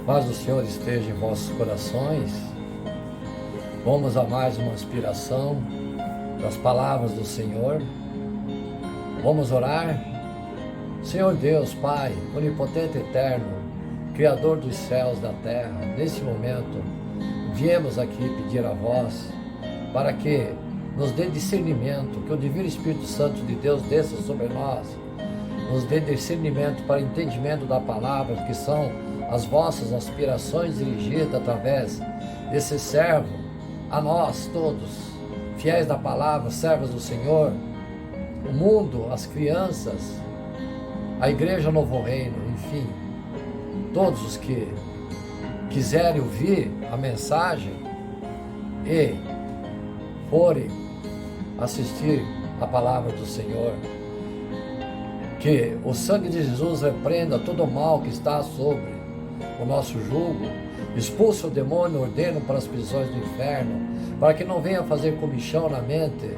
Paz do Senhor esteja em vossos corações. Vamos a mais uma inspiração das palavras do Senhor. Vamos orar. Senhor Deus, Pai, onipotente e eterno, Criador dos céus e da terra, nesse momento, viemos aqui pedir a vós para que nos dê discernimento, que o Divino Espírito Santo de Deus desça sobre nós, nos dê discernimento para entendimento da palavra, que são as vossas aspirações dirigidas através desse servo, a nós todos, fiéis da palavra, servos do Senhor, o mundo, as crianças, a Igreja Novo Reino, enfim, todos os que quiserem ouvir a mensagem e forem assistir a palavra do Senhor, que o sangue de Jesus repreenda todo o mal que está sobre o nosso jugo, expulse o demônio, ordeno para as prisões do inferno, para que não venha fazer comichão na mente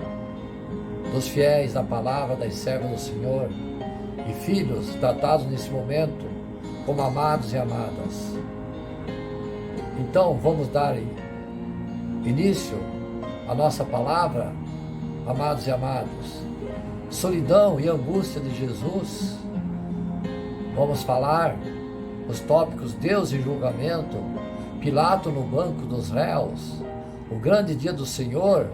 dos fiéis da palavra, das servas do Senhor e filhos tratados nesse momento como amados e amadas. Então vamos dar início à nossa palavra, amados e amados. Solidão e angústia de Jesus. Vamos falar os tópicos Deus em julgamento, Pilato no banco dos réus, o grande dia do Senhor,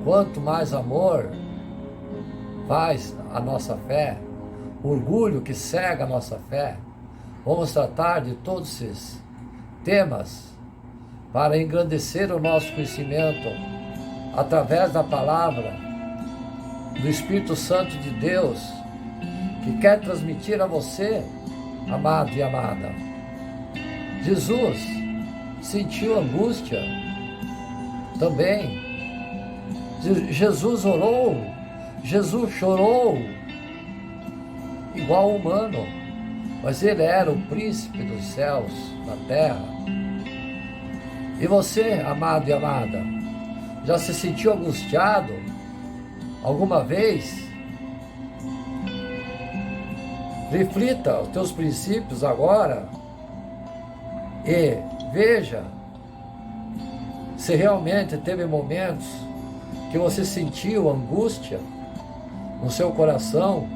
quanto mais amor faz a nossa fé, o orgulho que cega a nossa fé. Vamos tratar de todos esses temas para engrandecer o nosso conhecimento através da palavra do Espírito Santo de Deus, que quer transmitir a você, amado e amada. Jesus sentiu angústia também. Jesus orou, Jesus chorou, igual humano, mas ele era o príncipe dos céus, da terra. E você, amado e amada, já se sentiu angustiado alguma vez? Reflita os teus princípios agora e veja se realmente teve momentos que você sentiu angústia no seu coração.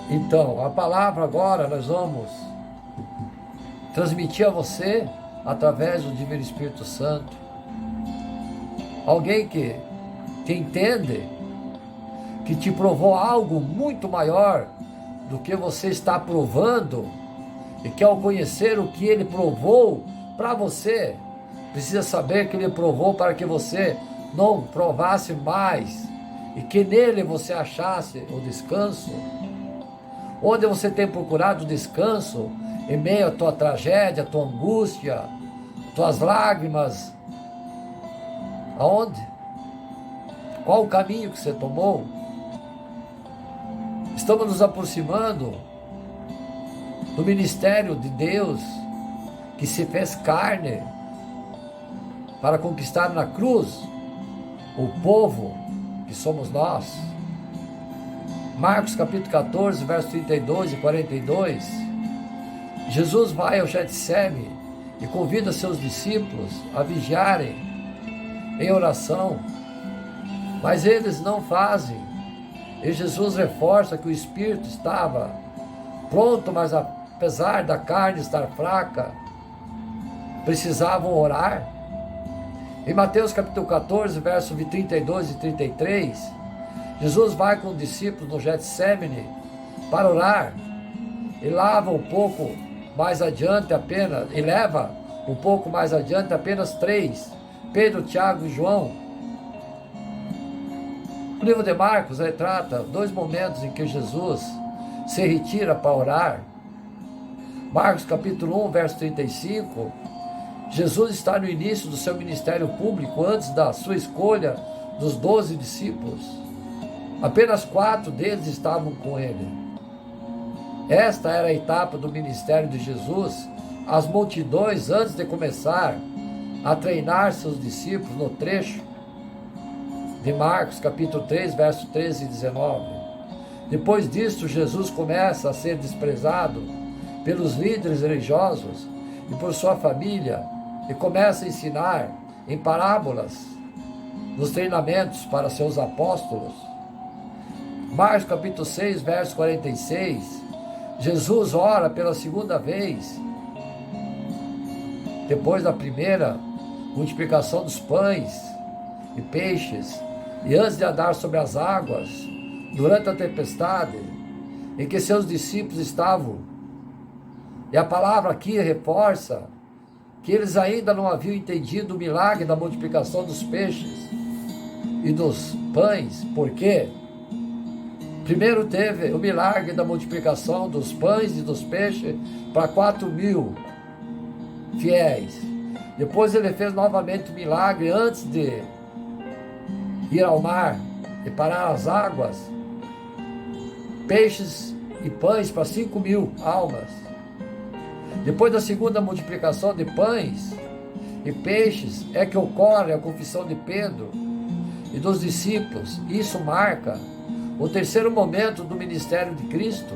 Então, a palavra agora nós vamos transmitir a você através do Divino Espírito Santo. Alguém que entende que te provou algo muito maior do que você está provando, e que ao conhecer o que ele provou para você, precisa saber que ele provou para que você não provasse mais, e que nele você achasse o descanso. Onde você tem procurado descanso em meio à tua tragédia, à tua angústia, tuas lágrimas? Aonde? Qual o caminho que você tomou? Estamos nos aproximando do ministério de Deus, que se fez carne para conquistar na cruz o povo que somos nós. Marcos capítulo 14, versos 32 e 42. Jesus vai ao Getsêmani e convida seus discípulos a vigiarem em oração, mas eles não fazem. E Jesus reforça que o Espírito estava pronto, mas apesar da carne estar fraca, precisavam orar. Em Mateus capítulo 14, versos 32 e 33, Jesus vai com os discípulos no Getsêmani para orar, e leva um pouco mais adiante apenas, e leva um pouco mais adiante apenas três, Pedro, Tiago e João. O livro de Marcos retrata dois momentos em que Jesus se retira para orar. Marcos capítulo 1, verso 35, Jesus está no início do seu ministério público, antes da sua escolha dos 12 discípulos. Apenas 4 deles estavam com ele. Esta era a etapa do ministério de Jesus. As multidões, antes de começar a treinar seus discípulos, no trecho de Marcos capítulo 3, verso 13 e 19. Depois disso, Jesus começa a ser desprezado pelos líderes religiosos e por sua família, e começa a ensinar em parábolas, nos treinamentos para seus apóstolos. Marcos capítulo 6, verso 46, Jesus ora pela segunda vez, depois da primeira multiplicação dos pães e peixes, e antes de andar sobre as águas, durante a tempestade, em que seus discípulos estavam. E a palavra aqui reforça que eles ainda não haviam entendido o milagre da multiplicação dos peixes e dos pães. Por quê? Primeiro teve o milagre da multiplicação dos pães e dos peixes para 4.000 fiéis. Depois ele fez novamente o milagre antes de ir ao mar e parar as águas, peixes e pães para 5.000 almas. Depois da segunda multiplicação de pães e peixes é que ocorre a confissão de Pedro e dos discípulos. Isso marca o terceiro momento do ministério de Cristo,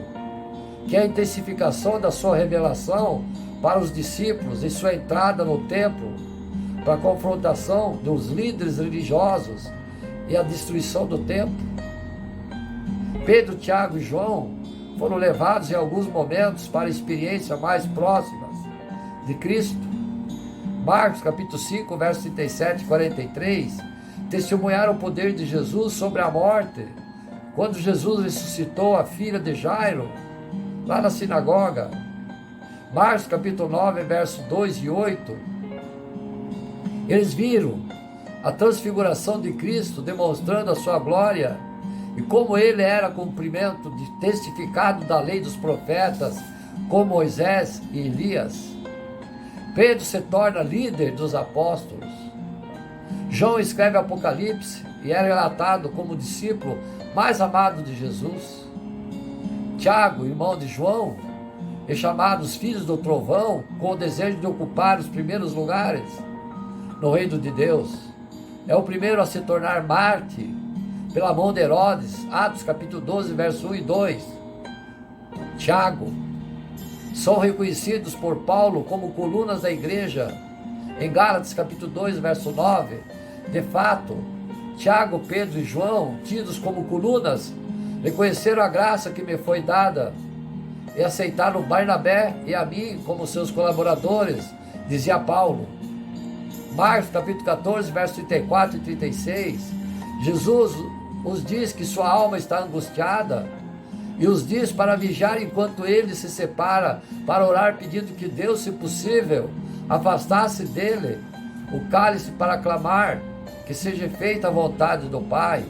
que é a intensificação da sua revelação para os discípulos e sua entrada no templo para a confrontação dos líderes religiosos e a destruição do templo. Pedro, Tiago e João foram levados em alguns momentos para experiências mais próximas de Cristo. Marcos capítulo 5, versos 37 e 43, testemunharam o poder de Jesus sobre a morte, quando Jesus ressuscitou a filha de Jairo, lá na sinagoga. Marcos capítulo 9, versos 2 e 8, eles viram a transfiguração de Cristo, demonstrando a sua glória, e como ele era cumprimento de testificado da lei dos profetas, como Moisés e Elias. Pedro se torna líder dos apóstolos. João escreve Apocalipse e é relatado como o discípulo mais amado de Jesus. Tiago, irmão de João, é chamado os filhos do trovão, com o desejo de ocupar os primeiros lugares no reino de Deus. É o primeiro a se tornar mártir pela mão de Herodes. Atos capítulo 12, verso 1 e 2. Tiago. São reconhecidos por Paulo como colunas da igreja. Em Gálatas capítulo 2, verso 9. De fato, Tiago, Pedro e João, tidos como colunas, reconheceram a graça que me foi dada e aceitaram Barnabé e a mim como seus colaboradores, dizia Paulo. Marcos capítulo 14, verso 34 e 36, Jesus os diz que sua alma está angustiada e os diz para vigiar enquanto ele se separa para orar, pedindo que Deus, se possível, afastasse dele o cálice, para clamar que seja feita a vontade do Pai.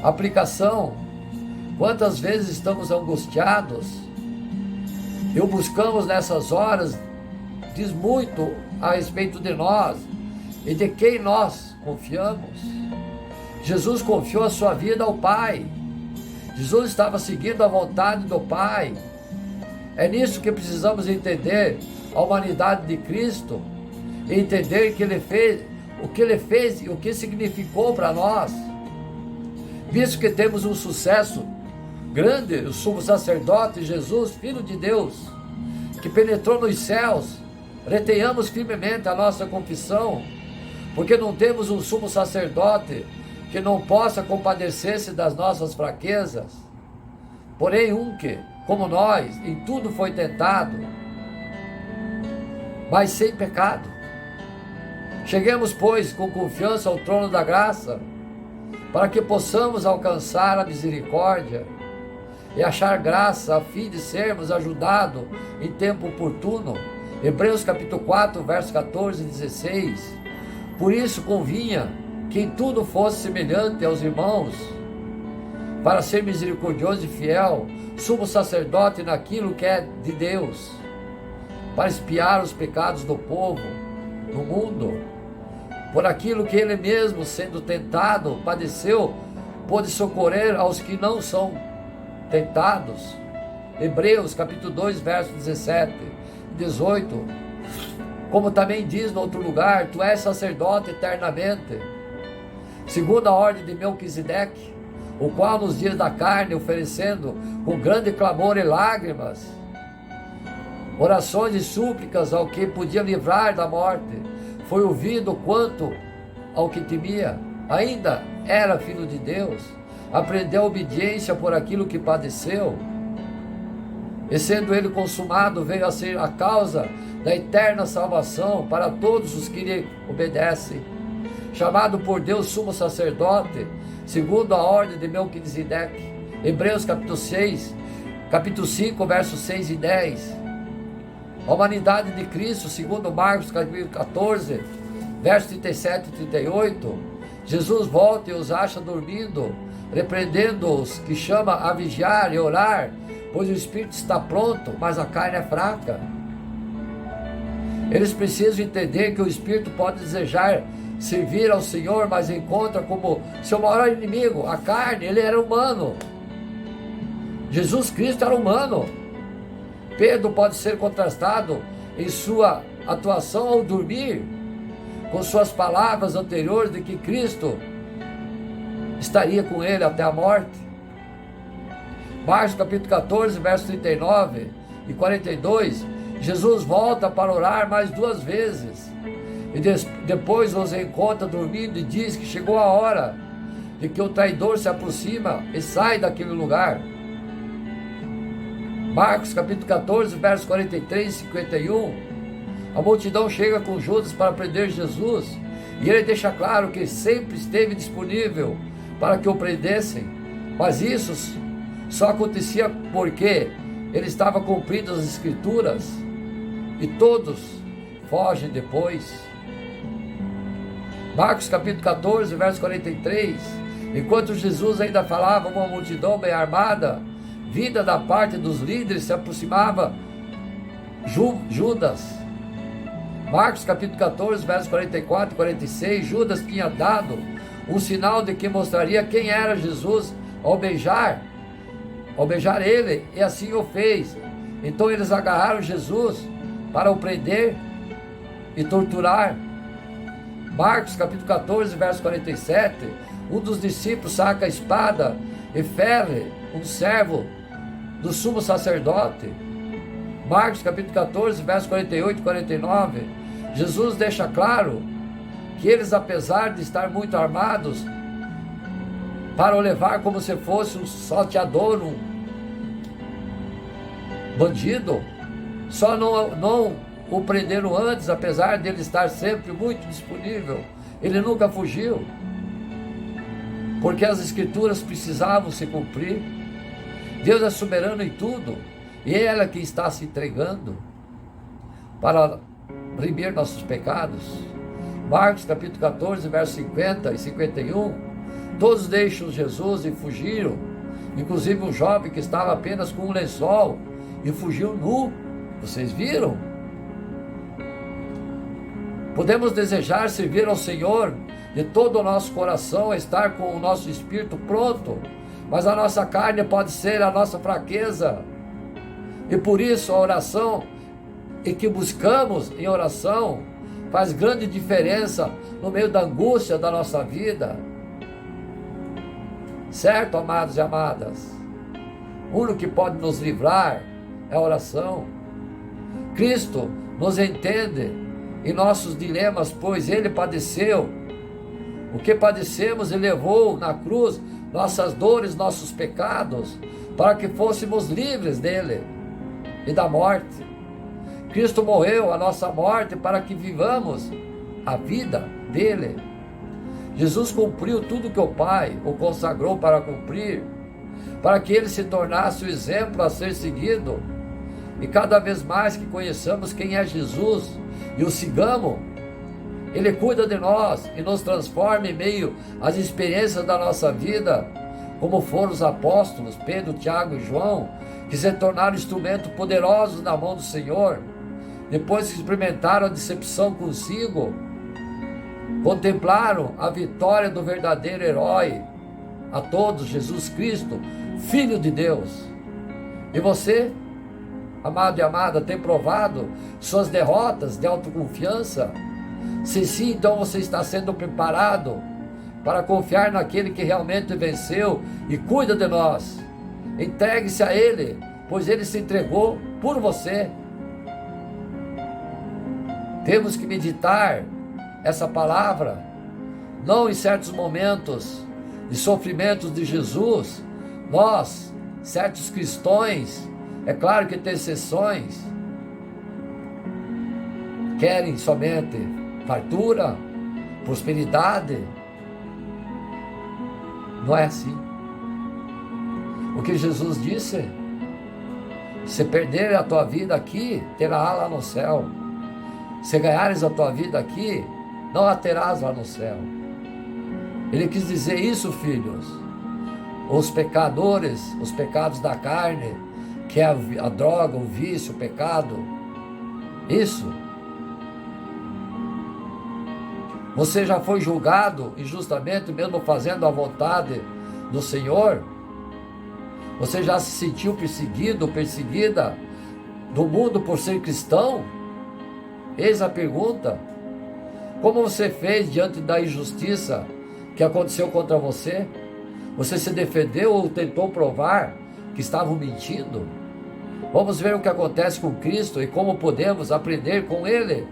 Aplicação: quantas vezes estamos angustiados e o buscamos nessas horas, diz muito a respeito de nós e de quem nós confiamos. Jesus confiou a sua vida ao Pai. Jesus estava seguindo a vontade do Pai. É nisso que precisamos entender a humanidade de Cristo e entender que Ele fez, o que Ele fez e o que significou para nós. Visto que temos um sucesso grande, o sumo sacerdote Jesus, Filho de Deus, que penetrou nos céus, retenhamos firmemente a nossa confissão, porque não temos um sumo sacerdote que não possa compadecer-se das nossas fraquezas, porém um que, como nós, em tudo foi tentado, mas sem pecado. Cheguemos, pois, com confiança ao trono da graça, para que possamos alcançar a misericórdia e achar graça, a fim de sermos ajudados em tempo oportuno. Hebreus capítulo 4, versos 14 e 16. Por isso convinha que em tudo fosse semelhante aos irmãos, para ser misericordioso e fiel, sumo sacerdote naquilo que é de Deus, para expiar os pecados do povo no mundo. Por aquilo que ele mesmo, sendo tentado, padeceu, pôde socorrer aos que não são tentados. Hebreus capítulo 2, versos 17 e 18. Como também diz no outro lugar: tu és sacerdote eternamente, segundo a ordem de Melquisedeque, o qual nos dias da carne, oferecendo com grande clamor e lágrimas orações e súplicas ao que podia livrar da morte. Foi ouvido quanto ao que temia. Ainda era filho de Deus. Aprendeu a obediência por aquilo que padeceu. E sendo ele consumado, veio a ser a causa da eterna salvação para todos os que lhe obedecem. Chamado por Deus sumo sacerdote, segundo a ordem de Melquisedeque. Hebreus capítulo 5, versos 6 e 10. A humanidade de Cristo, segundo Marcos capítulo 14, versos 37 e 38. Jesus volta e os acha dormindo, repreendendo-os, que chama a vigiar e orar, pois o espírito está pronto, mas a carne é fraca. Eles precisam entender que o espírito pode desejar servir ao Senhor, mas encontra como seu maior inimigo a carne. Ele era humano. Jesus Cristo era humano. Pedro pode ser contrastado em sua atuação ao dormir com suas palavras anteriores de que Cristo estaria com ele até a morte. Marcos capítulo 14, versos 39 e 42, Jesus volta para orar mais 2 vezes, e depois os encontra dormindo e diz que chegou a hora de que o traidor se aproxima e sai daquele lugar. Marcos capítulo 14, versos 43 e 51, a multidão chega com Judas para prender Jesus, e ele deixa claro que sempre esteve disponível para que o prendessem, mas isso só acontecia porque ele estava cumprindo as Escrituras, e todos fogem depois. Marcos capítulo 14, verso 43, enquanto Jesus ainda falava, uma multidão bem armada, vinda da parte dos líderes, se aproximava Judas. Marcos capítulo 14, versos 44 e 46, Judas tinha dado um sinal de que mostraria quem era Jesus ao beijar ele, e assim o fez. Então eles agarraram Jesus para o prender e torturar. Marcos capítulo 14, verso 47, um dos discípulos saca a espada e fere um servo do sumo sacerdote. Marcos capítulo 14, verso 48 e 49, Jesus deixa claro que eles, apesar de estar muito armados, para o levar como se fosse um salteador, um bandido, só não o prenderam antes, apesar dele estar sempre muito disponível. Ele nunca fugiu, porque as Escrituras precisavam se cumprir. Deus é soberano em tudo, e é Ele que está se entregando para remir nossos pecados. Marcos capítulo 14, versos 50 e 51, todos deixam Jesus e fugiram, inclusive um jovem que estava apenas com um lençol e fugiu nu. Vocês viram? Podemos desejar servir ao Senhor de todo o nosso coração, estar com o nosso espírito pronto, mas a nossa carne pode ser a nossa fraqueza, e por isso a oração, e que buscamos em oração, faz grande diferença no meio da angústia da nossa vida. Certo, amados e amadas? O único que pode nos livrar é a oração. Cristo nos entende em nossos dilemas, pois Ele padeceu o que padecemos e levou na cruz nossas dores, nossos pecados, para que fôssemos livres dele e da morte. Cristo morreu a nossa morte para que vivamos a vida dele. Jesus cumpriu tudo que o Pai o consagrou para cumprir, para que ele se tornasse o exemplo a ser seguido. E cada vez mais que conheçamos quem é Jesus e o sigamos, Ele cuida de nós e nos transforma em meio às experiências da nossa vida, como foram os apóstolos Pedro, Tiago e João, que se tornaram instrumentos poderosos na mão do Senhor. Depois que experimentaram a decepção consigo, contemplaram a vitória do verdadeiro herói a todos, Jesus Cristo, Filho de Deus. E você, amado e amada, tem provado suas derrotas de autoconfiança? Se sim, então você está sendo preparado para confiar naquele que realmente venceu e cuida de nós. Entregue-se a Ele, pois Ele se entregou por você. Temos que meditar essa palavra, não em certos momentos de sofrimentos de Jesus. Nós, certos cristãos, é claro que tem exceções, querem somente fartura, prosperidade. Não é assim. O que Jesus disse: se perder a tua vida aqui, terá lá no céu. Se ganhares a tua vida aqui, não a terás lá no céu. Ele quis dizer isso, filhos. Os pecadores, os pecados da carne, que é a droga, o vício, o pecado, isso. Você já foi julgado injustamente, mesmo fazendo a vontade do Senhor? Você já se sentiu perseguido ou perseguida do mundo por ser cristão? Eis a pergunta. Como você fez diante da injustiça que aconteceu contra você? Você se defendeu ou tentou provar que estavam mentindo? Vamos ver o que acontece com Cristo e como podemos aprender com Ele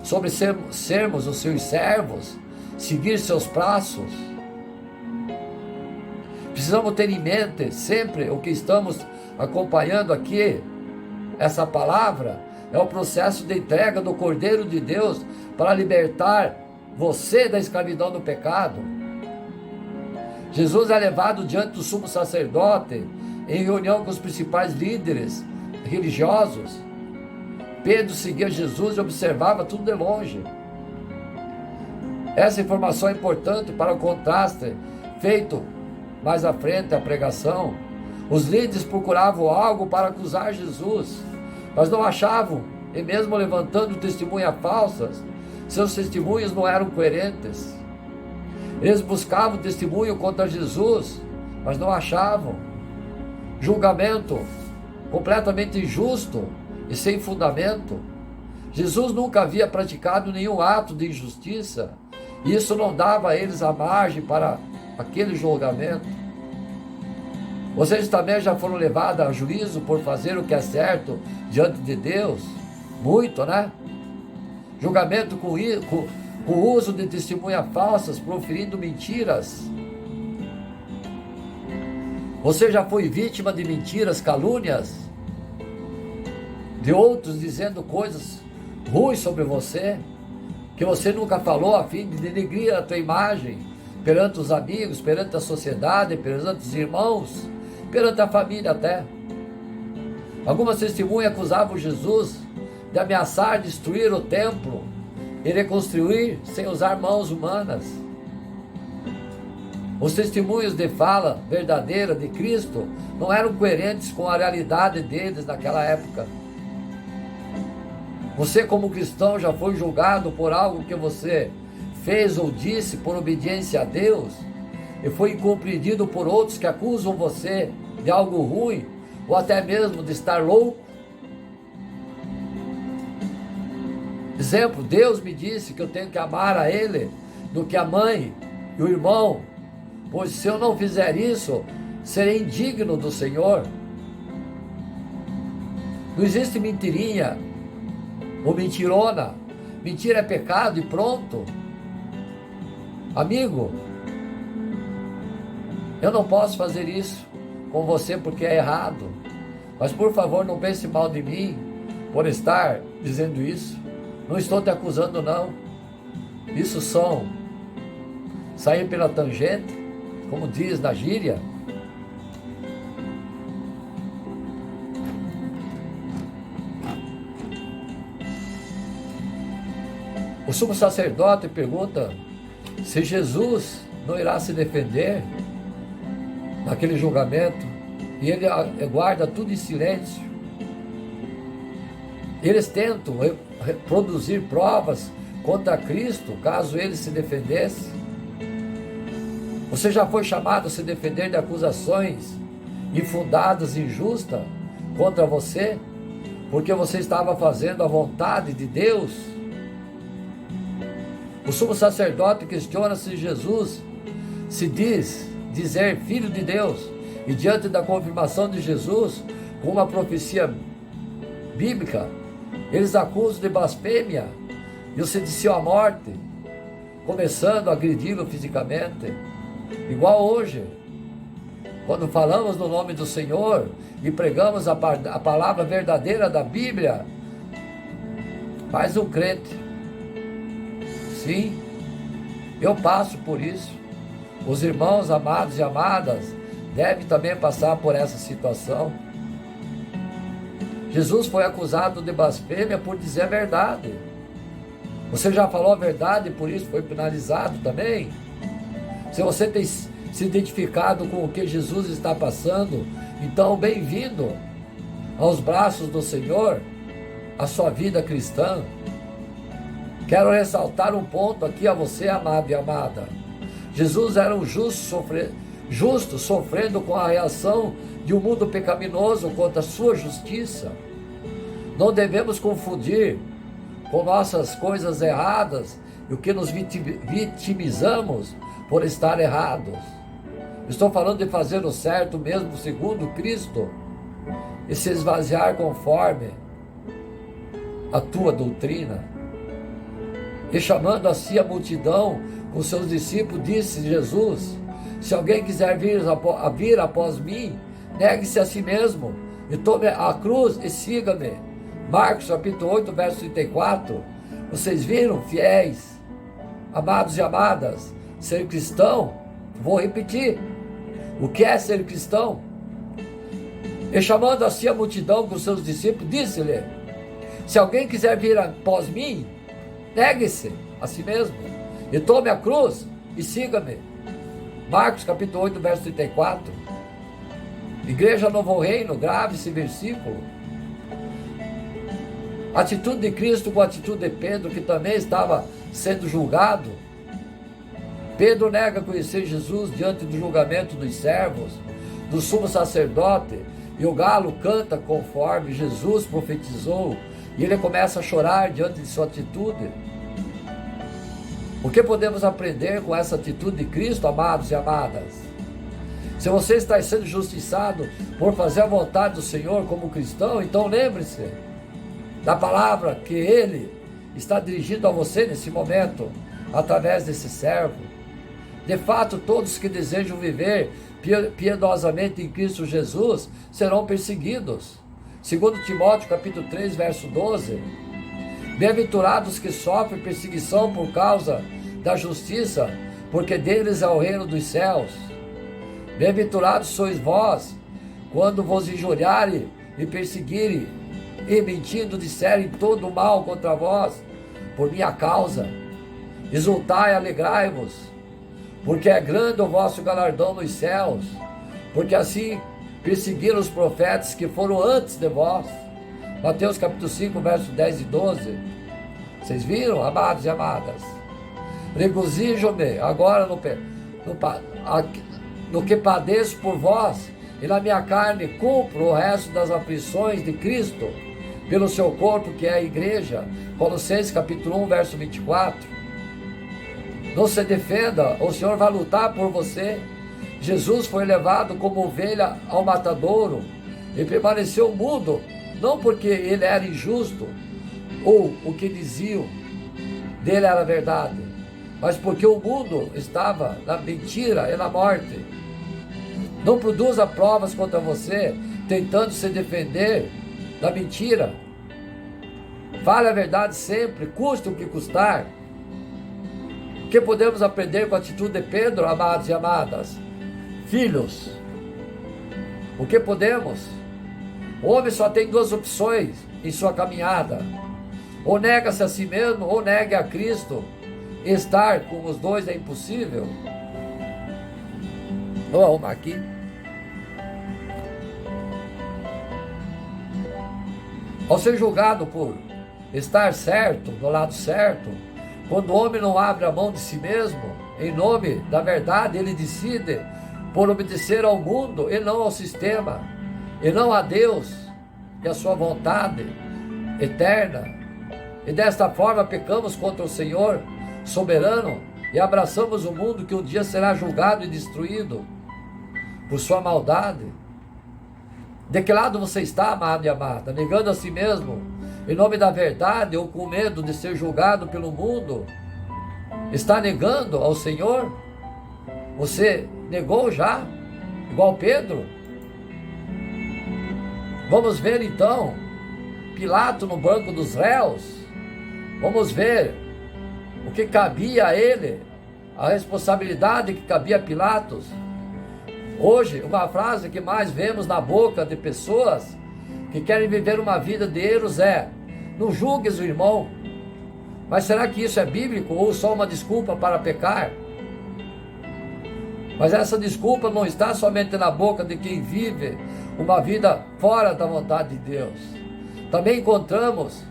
sobre sermos os seus servos, seguir seus passos. Precisamos ter em mente sempre o que estamos acompanhando aqui. Essa palavra é o processo de entrega do Cordeiro de Deus para libertar você da escravidão do pecado. Jesus é levado diante do sumo sacerdote em reunião com os principais líderes religiosos. Pedro seguia Jesus e observava tudo de longe. Essa informação é importante para o contraste feito mais à frente a pregação. Os líderes procuravam algo para acusar Jesus, mas não achavam, e mesmo levantando testemunhas falsas, seus testemunhos não eram coerentes. Eles buscavam testemunho contra Jesus, mas não achavam. Julgamento completamente injusto e sem fundamento. Jesus nunca havia praticado nenhum ato de injustiça, e isso não dava a eles a margem para aquele julgamento. Vocês também já foram levados a juízo por fazer o que é certo diante de Deus? Muito, né? Julgamento com o uso de testemunhas falsas, proferindo mentiras. Você já foi vítima de mentiras, calúnias, de outros dizendo coisas ruins sobre você, que você nunca falou, a fim de denegrir a tua imagem perante os amigos, perante a sociedade, perante os irmãos, perante a família até. Algumas testemunhas acusavam Jesus de ameaçar destruir o templo e reconstruir sem usar mãos humanas. Os testemunhos de fala verdadeira de Cristo não eram coerentes com a realidade deles naquela época. Você, como cristão, já foi julgado por algo que você fez ou disse por obediência a Deus e foi incompreendido por outros que acusam você de algo ruim ou até mesmo de estar louco? Exemplo, Deus me disse que eu tenho que amar a Ele do que a mãe e o irmão, pois se eu não fizer isso, serei indigno do Senhor. Não existe mentirinha ou mentirona. Mentira é pecado e pronto. Amigo, eu não posso fazer isso com você porque é errado, mas por favor não pense mal de mim por estar dizendo isso. Não estou te acusando, não. Isso são sair pela tangente, como diz na gíria. O sumo sacerdote pergunta se Jesus não irá se defender naquele julgamento, e ele guarda tudo em silêncio. Eles tentam produzir provas contra Cristo, caso ele se defendesse. Você já foi chamado a se defender de acusações infundadas e injustas contra você, porque você estava fazendo a vontade de Deus? O sumo sacerdote questiona se Jesus se dizer filho de Deus, e diante da confirmação de Jesus com uma profecia bíblica, eles acusam de blasfêmia e o sentenciou à morte, começando a agredi-lo fisicamente, igual hoje, quando falamos no nome do Senhor e pregamos a palavra verdadeira da Bíblia, mas um crente, sim, eu passo por isso, os irmãos amados e amadas devem também passar por essa situação. Jesus foi acusado de blasfêmia por dizer a verdade. Você já falou a verdade e por isso foi penalizado também? Se você tem se identificado com o que Jesus está passando, então bem-vindo aos braços do Senhor, a sua vida cristã. Quero ressaltar um ponto aqui a você, amado e amada. Jesus era um justo sofrendo com a reação de um mundo pecaminoso contra a sua justiça. Não devemos confundir com nossas coisas erradas e o que nos vitimizamos por estar errados. Estou falando de fazer o certo mesmo segundo Cristo e se esvaziar conforme a tua doutrina. E chamando assim a multidão com seus discípulos, disse Jesus: se alguém quiser vir após mim, negue-se a si mesmo e tome a cruz e siga-me. Marcos capítulo 8, verso 34. Vocês viram, fiéis, amados e amadas, ser cristão? Vou repetir. O que é ser cristão? E chamando assim a multidão com seus discípulos, disse-lhe: se alguém quiser vir após mim, negue-se a si mesmo e tome a cruz e siga-me. Marcos capítulo 8, verso 34. Igreja Novo Reino, grave esse versículo. A atitude de Cristo com a atitude de Pedro, que também estava sendo julgado. Pedro nega conhecer Jesus diante do julgamento dos servos, do sumo sacerdote, e o galo canta conforme Jesus profetizou, e ele começa a chorar diante de sua atitude. O que podemos aprender com essa atitude de Cristo, amados e amadas? Se você está sendo justiçado por fazer a vontade do Senhor como cristão, então lembre-se da palavra que Ele está dirigindo a você nesse momento, através desse servo. De fato, todos que desejam viver piedosamente em Cristo Jesus serão perseguidos. Segundo Timóteo capítulo 3, verso 12. Bem-aventurados que sofrem perseguição por causa da justiça, porque deles é o reino dos céus. Bem-aventurados sois vós, quando vos injuriarem e perseguirem, e mentindo disserem todo o mal contra vós, por minha causa. Exultai e alegrai-vos, porque é grande o vosso galardão nos céus, porque assim perseguiram os profetas que foram antes de vós. Mateus capítulo 5, verso 10 e 12. Vocês viram, amados e amadas? Regozijo-me agora no que padeço por vós, e na minha carne cumpro o resto das aflições de Cristo, pelo seu corpo que é a igreja. Colossenses capítulo 1, verso 24. Não se defenda, o Senhor vai lutar por você. Jesus foi levado como ovelha ao matadouro e permaneceu mudo, não porque ele era injusto ou o que diziam dele era verdade, mas porque o mundo estava na mentira e na morte. Não produza provas contra você, tentando se defender da mentira. Fale a verdade sempre, custe o que custar. O que podemos aprender com a atitude de Pedro, amados e amadas? Filhos, o que podemos? O homem só tem duas opções em sua caminhada: ou nega-se a si mesmo, ou negue a Cristo. Estar com os dois é impossível. Vou arrumar aqui. Ao ser julgado por estar certo, do lado certo, quando o homem não abre a mão de si mesmo, em nome da verdade, ele decide por obedecer ao mundo e não ao sistema, e não a Deus e a sua vontade eterna. E desta forma pecamos contra o Senhor soberano e abraçamos o mundo que um dia será julgado e destruído por sua maldade. De que lado você está, amado e amada? Negando a si mesmo em nome da verdade ou com medo de ser julgado pelo mundo, está negando ao Senhor? Você negou já, igual Pedro? Vamos ver então Pilato no banco dos réus. Vamos ver o que cabia a ele, a responsabilidade que cabia a Pilatos. Hoje, uma frase que mais vemos na boca de pessoas que querem viver uma vida de erros é: não julgues o irmão. Mas será que isso é bíblico ou só uma desculpa para pecar? Mas essa desculpa não está somente na boca de quem vive uma vida fora da vontade de Deus. Também encontramos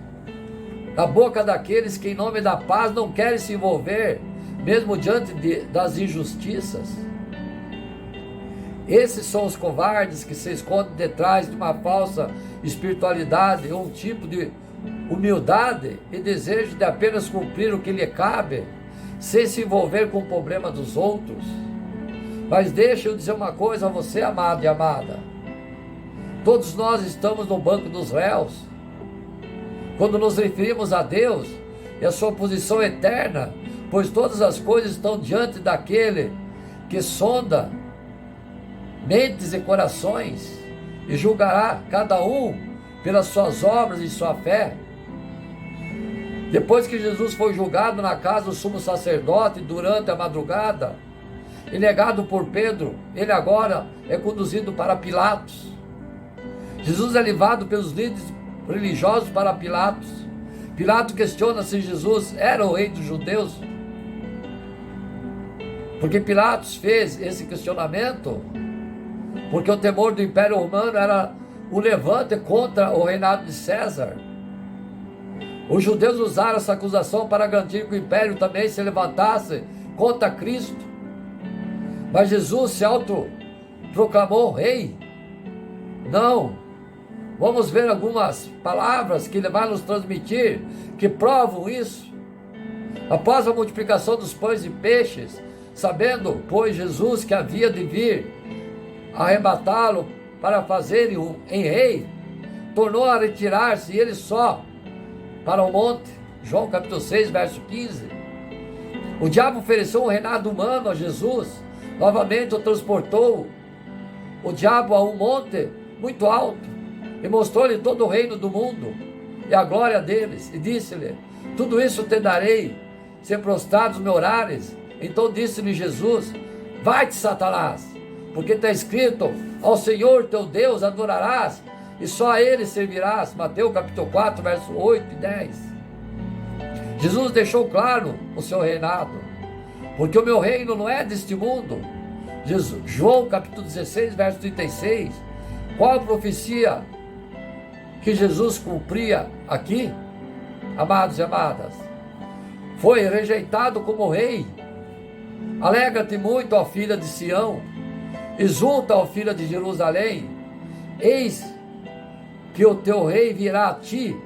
na boca daqueles que em nome da paz não querem se envolver, mesmo diante das injustiças. Esses são os covardes que se escondem detrás de uma falsa espiritualidade, um tipo de humildade e desejo de apenas cumprir o que lhe cabe, sem se envolver com o problema dos outros. Mas deixa eu dizer uma coisa a você, amado e amada. Todos nós estamos no banco dos réus. Quando nos referimos a Deus e a sua posição eterna, pois todas as coisas estão diante daquele que sonda mentes e corações e julgará cada um pelas suas obras e sua fé. Depois que Jesus foi julgado na casa do sumo sacerdote durante a madrugada e negado por Pedro, ele agora é conduzido para Pilatos. Jesus é levado pelos líderes religiosos para Pilatos. Pilatos questiona se Jesus era o rei dos judeus, porque Pilatos fez esse questionamento porque o temor do Império Romano era o levante contra o reinado de César. Os judeus usaram essa acusação para garantir que o Império também se levantasse contra Cristo. Mas Jesus se autoproclamou rei? Não. Vamos ver algumas palavras que ele vai nos transmitir, que provam isso. Após a multiplicação dos pães e peixes, sabendo, pois, Jesus que havia de vir arrebatá-lo para fazer-o em rei, tornou a retirar-se ele só para o monte. João capítulo 6, verso 15. O diabo ofereceu um reinado humano a Jesus, novamente o transportou o diabo a um monte muito alto e mostrou-lhe todo o reino do mundo e a glória deles, e disse-lhe: tudo isso te darei, se prostrados me orares. Então disse-lhe Jesus: vai-te, Satanás, porque está escrito: ao Senhor teu Deus adorarás e só a Ele servirás. Mateus capítulo 4, verso 8 e 10. Jesus deixou claro o seu reinado, porque o meu reino não é deste mundo. João capítulo 16, verso 36. Qual a profecia que Jesus cumpria aqui, amados e amadas? Foi rejeitado como rei. Alegra-te muito, ó filha de Sião, exulta, ó filha de Jerusalém, eis que o teu rei virá a ti,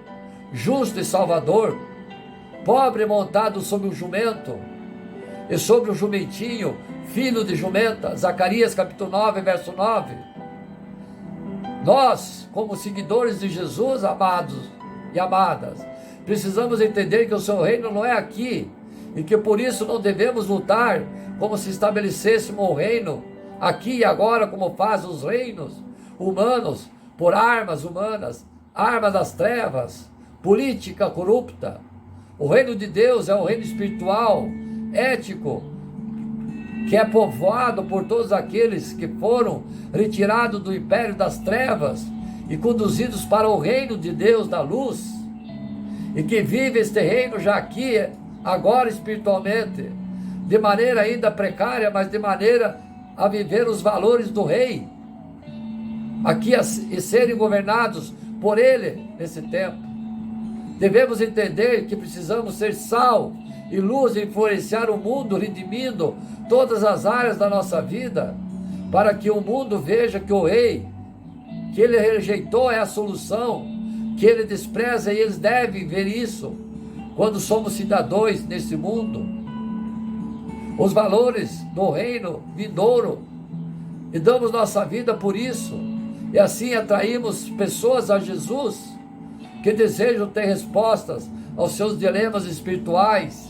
justo e salvador, pobre montado sobre um jumento, e sobre um jumentinho, filho de jumenta. Zacarias capítulo 9, verso 9. Nós, como seguidores de Jesus, amados e amadas, precisamos entender que o seu reino não é aqui, e que por isso não devemos lutar como se estabelecêssemos o reino aqui e agora, como fazem os reinos humanos, por armas humanas, armas das trevas, política corrupta. O reino de Deus é um reino espiritual, ético, que é povoado por todos aqueles que foram retirados do império das trevas e conduzidos para o reino de Deus da luz, e que vive este reino já aqui, agora espiritualmente, de maneira ainda precária, mas de maneira a viver os valores do rei, aqui e serem governados por ele nesse tempo. Devemos entender que precisamos ser sal e luz e influenciar o mundo, redimindo todas as áreas da nossa vida, para que o mundo veja que o rei que ele rejeitou é a solução, que ele despreza, e eles devem ver isso quando somos cidadãos nesse mundo, os valores do reino vindouro, e damos nossa vida por isso, e assim atraímos pessoas a Jesus, que desejam ter respostas aos seus dilemas espirituais.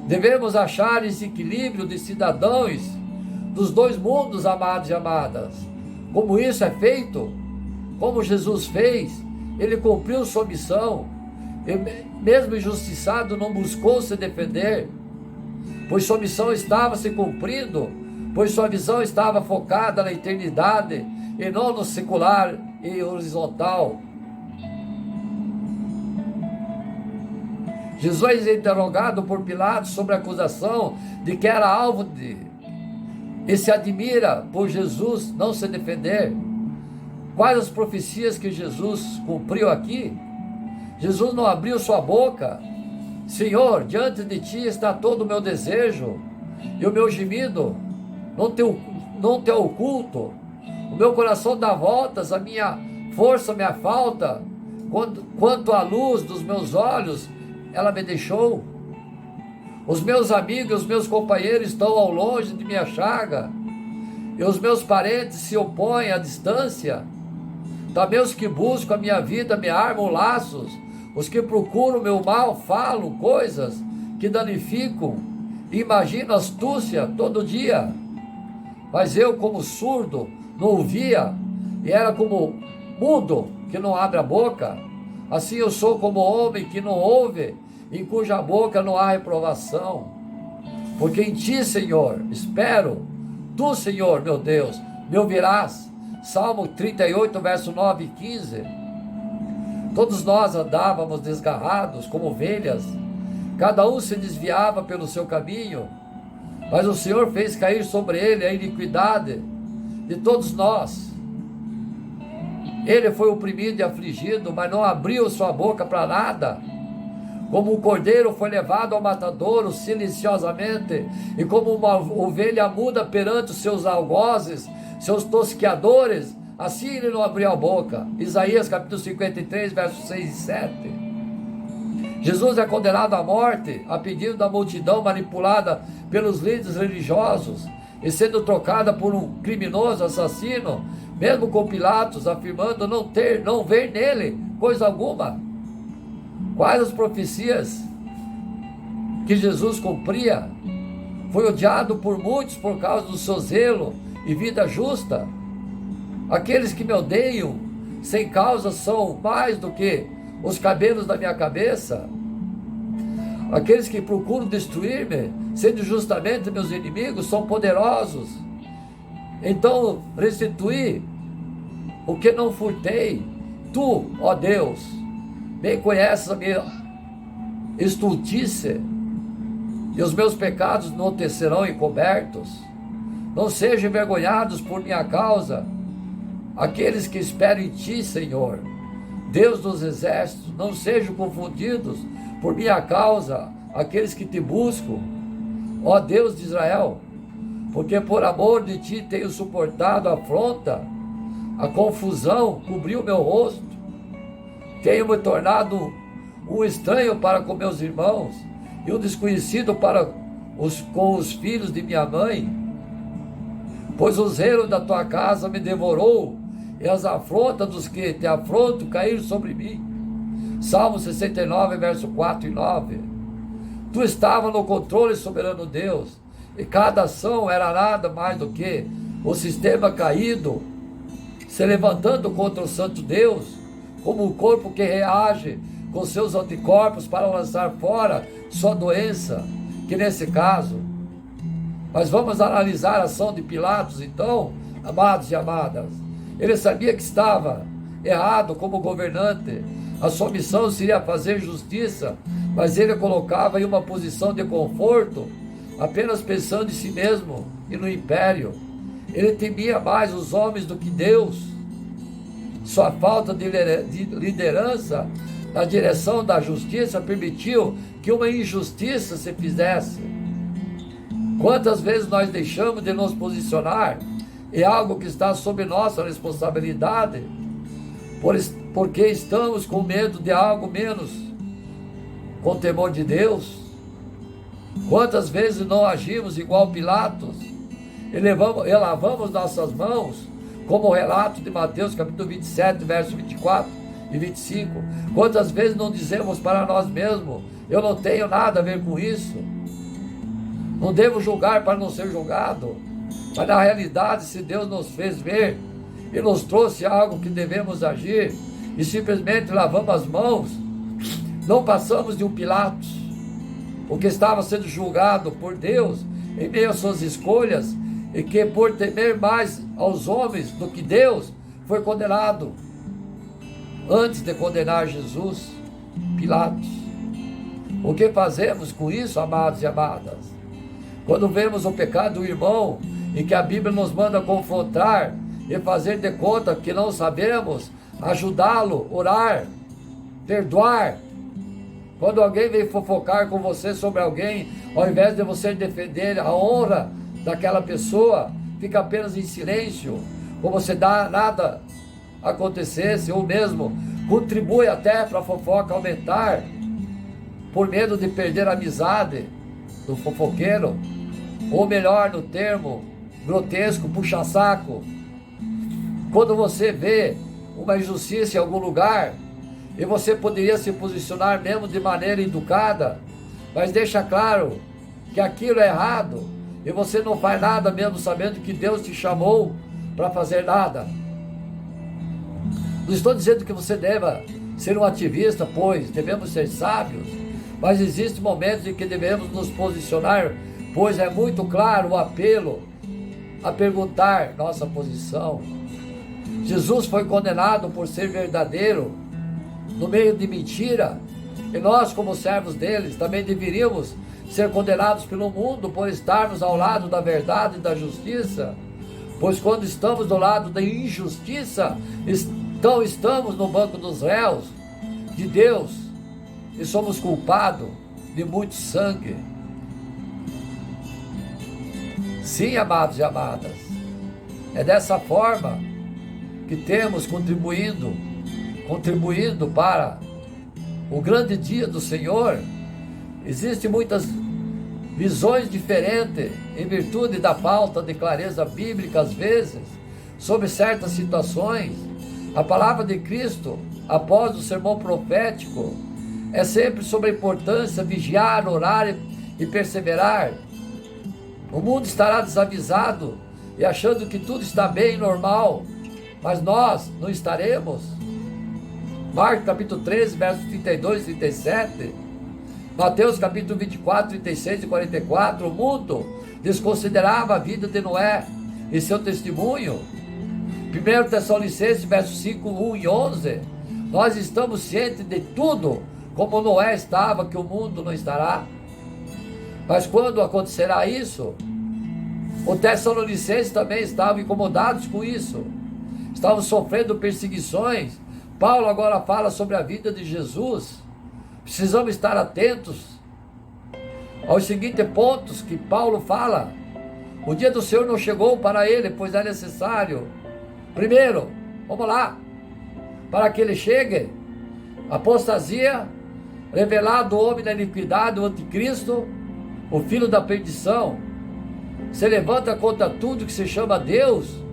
Devemos achar esse equilíbrio de cidadãos dos dois mundos, amados e amadas. Como isso é feito? Como Jesus fez? Ele cumpriu sua missão. Ele, mesmo injustiçado, não buscou se defender, pois sua missão estava se cumprindo, pois sua visão estava focada na eternidade e não no secular e horizontal. Jesus é interrogado por Pilatos sobre a acusação de que era alvo de, e se admira por Jesus não se defender. Quais as profecias que Jesus cumpriu aqui? Jesus não abriu sua boca. Senhor, diante de ti está todo o meu desejo e o meu gemido, não te oculto. O meu coração dá voltas, a minha força me falta. Quanto à luz dos meus olhos, ela me deixou. Os meus amigos e os meus companheiros estão ao longe de minha chaga, e os meus parentes se opõem à distância. Também os que buscam a minha vida me armam laços, os que procuram o meu mal falam coisas que danificam, e imagino astúcia todo dia. Mas eu, como surdo, não ouvia, e era como mudo que não abre a boca. Assim eu sou como homem que não ouve, em cuja boca não há reprovação. Porque em ti, Senhor, espero. Tu, Senhor, meu Deus, me ouvirás. Salmo 38, verso 9 e 15. Todos nós andávamos desgarrados como ovelhas, cada um se desviava pelo seu caminho, mas o Senhor fez cair sobre ele a iniquidade de todos nós. Ele foi oprimido e afligido, mas não abriu sua boca para nada. Como um cordeiro foi levado ao matadouro silenciosamente, e como uma ovelha muda perante os seus algozes, seus tosqueadores, assim ele não abriu a boca. Isaías capítulo 53, versos 6 e 7. Jesus é condenado à morte a pedido da multidão manipulada pelos líderes religiosos e sendo trocada por um criminoso assassino, mesmo com Pilatos afirmando não ver nele coisa alguma. Quais as profecias que Jesus cumpria? Foi odiado por muitos por causa do seu zelo e vida justa. Aqueles que me odeiam sem causa são mais do que os cabelos da minha cabeça. Aqueles que procuram destruir-me, sendo justamente meus inimigos, são poderosos. Então restituí o que não furtei. Tu, ó Deus, bem conheces a minha estultice, e os meus pecados não te serão encobertos. Não sejam envergonhados por minha causa aqueles que esperam em ti, Senhor, Deus dos exércitos. Não sejam confundidos por minha causa aqueles que te buscam, ó Deus de Israel, porque por amor de ti tenho suportado a afronta, a confusão cobriu meu rosto, tenho me tornado um estranho para com meus irmãos e um desconhecido com os filhos de minha mãe, pois o zelo da tua casa me devorou, e as afrontas dos que te afrontam caíram sobre mim. Salmo 69, verso 4 e 9. Tu estava no controle, soberano Deus, e cada ação era nada mais do que o sistema caído, se levantando contra o santo Deus, como um corpo que reage com seus anticorpos para lançar fora sua doença, que nesse caso. Mas vamos analisar a ação de Pilatos então, amados e amadas. Ele sabia que estava errado como governante. A sua missão seria fazer justiça, mas ele colocava em uma posição de conforto, apenas pensando em si mesmo e no império. Ele temia mais os homens do que Deus. Sua falta de liderança na direção da justiça permitiu que uma injustiça se fizesse. Quantas vezes nós deixamos de nos posicionar em algo que está sob nossa responsabilidade, porque estamos com medo de algo menos, com temor de Deus? Quantas vezes não agimos igual Pilatos e lavamos nossas mãos, como o relato de Mateus capítulo 27, verso 24 e 25. Quantas vezes não dizemos para nós mesmos: eu não tenho nada a ver com isso, não devo julgar para não ser julgado. Mas na realidade, se Deus nos fez ver e nos trouxe algo que devemos agir, e simplesmente lavamos as mãos, não passamos de um Pilatos, o que estava sendo julgado por Deus em meio às suas escolhas, e que por temer mais aos homens do que Deus, foi condenado antes de condenar Jesus. Pilatos. O que fazemos com isso, amados e amadas? Quando vemos o pecado do irmão, em que a Bíblia nos manda confrontar e fazer de conta que não sabemos, ajudá-lo, orar, perdoar. Quando alguém vem fofocar com você sobre alguém, ao invés de você defender a honra daquela pessoa, fica apenas em silêncio, como se nada acontecesse, ou mesmo contribui até para a fofoca aumentar, por medo de perder a amizade do fofoqueiro, ou melhor, no termo grotesco, puxa-saco. Quando você vê uma injustiça em algum lugar, e você poderia se posicionar mesmo de maneira educada, mas deixa claro que aquilo é errado, e você não faz nada mesmo sabendo que Deus te chamou para fazer nada. Não estou dizendo que você deva ser um ativista, pois devemos ser sábios, mas existem momentos em que devemos nos posicionar, pois é muito claro o apelo a perguntar nossa posição. Jesus foi condenado por ser verdadeiro no meio de mentira, e nós, como servos deles, também deveríamos ser condenados pelo mundo por estarmos ao lado da verdade e da justiça, pois quando estamos do lado da injustiça, então estamos no banco dos réus de Deus e somos culpados de muito sangue. Sim, amados e amadas, é dessa forma que temos contribuindo para o grande dia do Senhor. Existem muitas visões diferentes em virtude da falta de clareza bíblica às vezes sobre certas situações. A palavra de Cristo após o sermão profético é sempre sobre a importância de vigiar, orar e perseverar. O mundo estará desavisado e achando que tudo está bem e normal, mas nós não estaremos. Marcos capítulo 13, versos 32 e 37, Mateus capítulo 24, 36 e 44, o mundo desconsiderava a vida de Noé e seu testemunho. 1 Tessalonicenses, versos 5, 1 e 11, nós estamos cientes de tudo, como Noé estava, que o mundo não estará. Mas quando acontecerá isso, os Tessalonicenses também estavam incomodados com isso, estavam sofrendo perseguições. Paulo agora fala sobre a vida de Jesus. Precisamos estar atentos aos seguintes pontos que Paulo fala. O dia do Senhor não chegou para ele, pois é necessário. Primeiro, vamos lá, para que ele chegue, apostasia, revelado o homem da iniquidade, o anticristo, o filho da perdição, se levanta contra tudo que se chama Deus,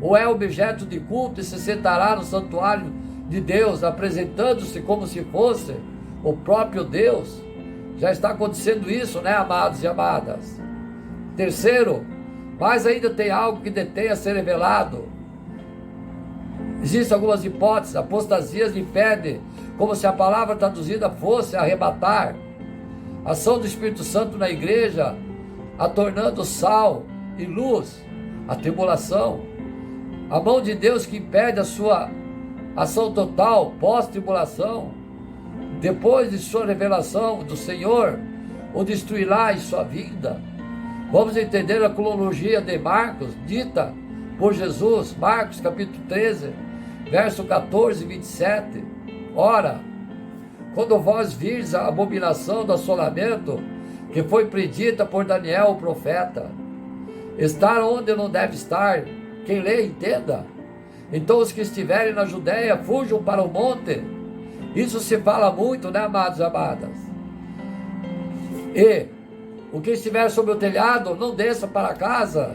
ou é objeto de culto, e se sentará no santuário de Deus, apresentando-se como se fosse o próprio Deus. Já está acontecendo isso, né, amados e amadas? Terceiro, mas ainda tem algo que detém a ser revelado. Existem algumas hipóteses. Apostasias impedem, como se a palavra traduzida fosse arrebatar. Ação do Espírito Santo na igreja, a tornando sal e luz, a tribulação. A mão de Deus que impede a sua ação total pós-tribulação. Depois de sua revelação do Senhor, o destruirá em sua vida. Vamos entender a cronologia de Marcos, dita por Jesus, Marcos capítulo 13, verso 14 e 27. Ora, quando vós virdes a abominação do assolamento, que foi predita por Daniel o profeta, estar onde não deve estar, quem lê entenda. Então os que estiverem na Judéia fujam para o monte. Isso se fala muito, né, amados e amadas? E o que estiver sobre o telhado, não desça para casa,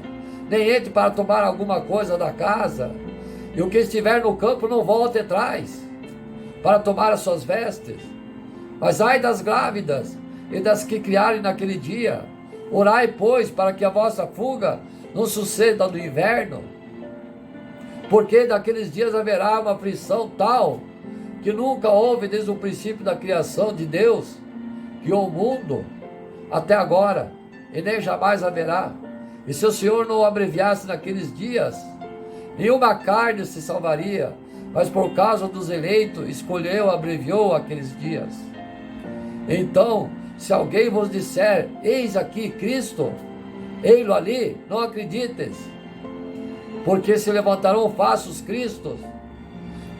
nem entre para tomar alguma coisa da casa. E o que estiver no campo, não volte atrás. para tomar as suas vestes. Mas ai das grávidas e das que criarem naquele dia. Orai, pois, para que a vossa fuga não suceda no inverno. Porque naqueles dias haverá uma aflição tal que nunca houve desde o princípio da criação de Deus, criou o mundo até agora, e nem jamais haverá. E se o Senhor não o abreviasse naqueles dias, nenhuma carne se salvaria, mas por causa dos eleitos, escolheu, abreviou aqueles dias. Então, se alguém vos disser, eis aqui Cristo, ei-lo ali, não acredites, porque se levantarão falsos cristos,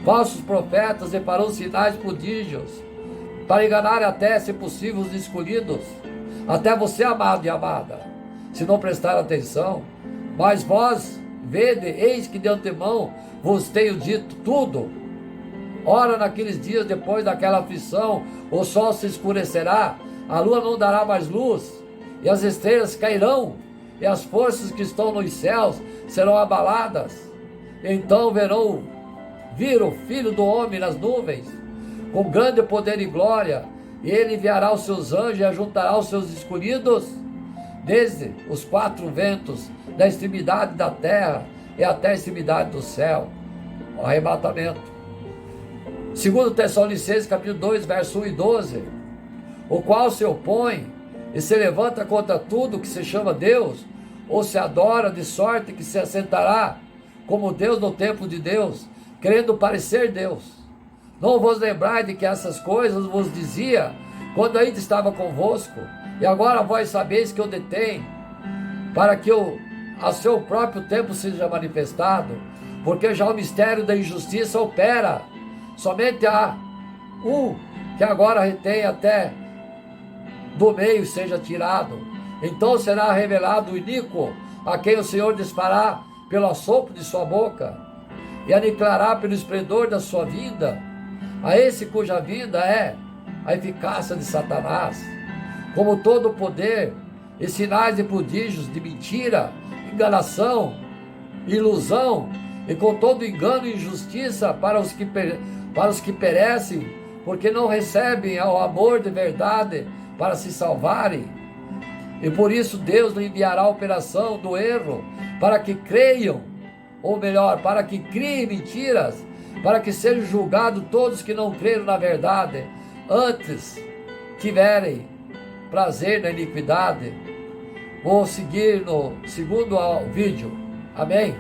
falsos profetas, e farão sinais prodígios, para enganar até, se possível, os escolhidos, até você, amado e amada, se não prestar atenção. Mas vós, vede, eis que de antemão vos tenho dito tudo. Ora, naqueles dias, depois daquela aflição, o sol se escurecerá, a lua não dará mais luz, e as estrelas cairão, e as forças que estão nos céus serão abaladas. Então viram o Filho do Homem nas nuvens, com grande poder e glória, e ele enviará os seus anjos e ajuntará os seus escolhidos, desde os quatro ventos, da extremidade da terra e até a extremidade do céu. O arrebatamento. 2 Tessalonicenses capítulo 2, verso 1 e 12. O qual se opõe e se levanta contra tudo que se chama Deus, ou se adora, de sorte que se assentará como Deus no templo de Deus, querendo parecer Deus. Não vos lembrai de que essas coisas vos dizia, quando ainda estava convosco, e agora vós sabeis que eu detenho, para que a seu próprio tempo seja manifestado, porque já o mistério da injustiça opera. Somente há um que agora retém até do meio seja tirado. Então será revelado o iníquo, a quem o Senhor dispará pelo assopro de sua boca, e aniquilará pelo esplendor da sua vinda, a esse cuja vinda é a eficácia de Satanás, como todo o poder e sinais e prodígios de mentira, enganação, ilusão, e com todo engano e injustiça para os que perecem, porque não recebem o amor de verdade para se salvarem. E por isso Deus lhe enviará a operação do erro, para que creiam, ou melhor, para que criem mentiras, para que sejam julgados todos que não creram na verdade, antes tiverem prazer na iniquidade. Vou seguir no segundo vídeo. Amém?